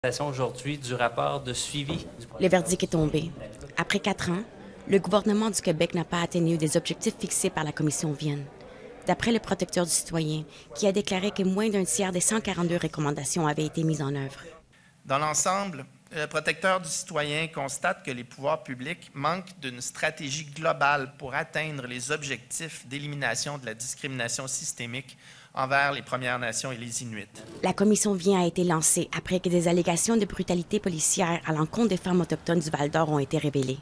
Aujourd'hui du rapport de suivi. Le verdict est tombé. Après 4 ans, le gouvernement du Québec n'a pas atteint des objectifs fixés par la Commission Vienne. D'après le protecteur du citoyen, qui a déclaré que moins d'un tiers des 142 recommandations avaient été mises en œuvre. Dans l'ensemble, le protecteur du citoyen constate que les pouvoirs publics manquent d'une stratégie globale pour atteindre les objectifs d'élimination de la discrimination systémique envers les Premières Nations et les Inuits. La commission Vienne a été lancée après que des allégations de brutalité policière à l'encontre des femmes autochtones du Val-d'Or ont été révélées.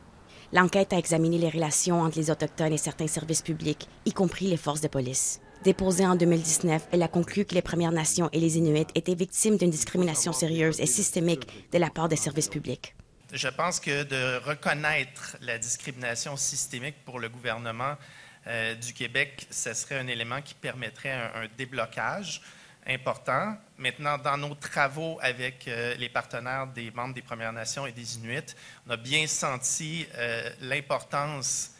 L'enquête a examiné les relations entre les Autochtones et certains services publics, y compris les forces de police. Déposée en 2019, elle a conclu que les Premières Nations et les Inuits étaient victimes d'une discrimination sérieuse et systémique de la part des services publics. Je pense que de reconnaître la discrimination systémique pour le gouvernement du Québec, ce serait un élément qui permettrait un déblocage important. Maintenant, dans nos travaux avec les partenaires des membres des Premières Nations et des Inuits, on a bien senti l'importance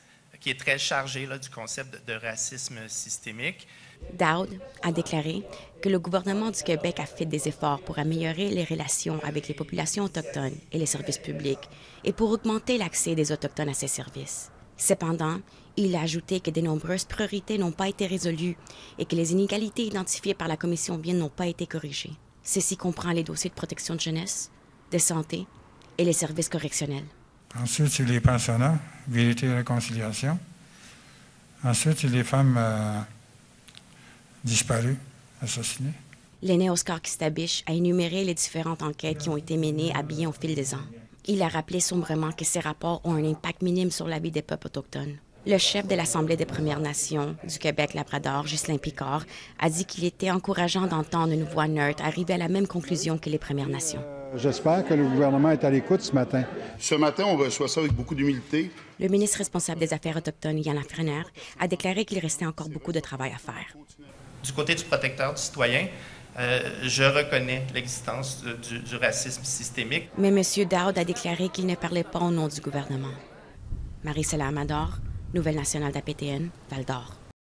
qui est très chargée là, du concept de racisme systémique. Dowd a déclaré que le gouvernement du Québec a fait des efforts pour améliorer les relations avec les populations autochtones et les services publics et pour augmenter l'accès des Autochtones à ces services. Cependant, il a ajouté que de nombreuses priorités n'ont pas été résolues et que les inégalités identifiées par la Commission Vienne n'ont pas été corrigées. Ceci comprend les dossiers de protection de jeunesse, de santé et les services correctionnels. Ensuite, c'est les pensionnats, vérité et réconciliation. Ensuite, c'est les femmes disparues, assassinées. L'aîné Oscar Kistabiche a énuméré les différentes enquêtes qui ont été menées à Bienne au fil des ans. Il a rappelé sombrement que ces rapports ont un impact minime sur la vie des peuples autochtones. Le chef de l'Assemblée des Premières Nations du Québec-Labrador, Ghislain Picard, a dit qu'il était encourageant d'entendre une voix neutre arriver à la même conclusion que les Premières Nations. J'espère que le gouvernement est à l'écoute ce matin. Ce matin, on reçoit ça avec beaucoup d'humilité. Le ministre responsable des Affaires autochtones, Yann Lafrenière, a déclaré qu'il restait encore beaucoup de travail à faire. Du côté du protecteur du citoyen, je reconnais l'existence du racisme systémique. Mais M. Dowd a déclaré qu'il ne parlait pas au nom du gouvernement. Marie-Céla Amador, Nouvelle nationale d'APTN, Val-d'Or.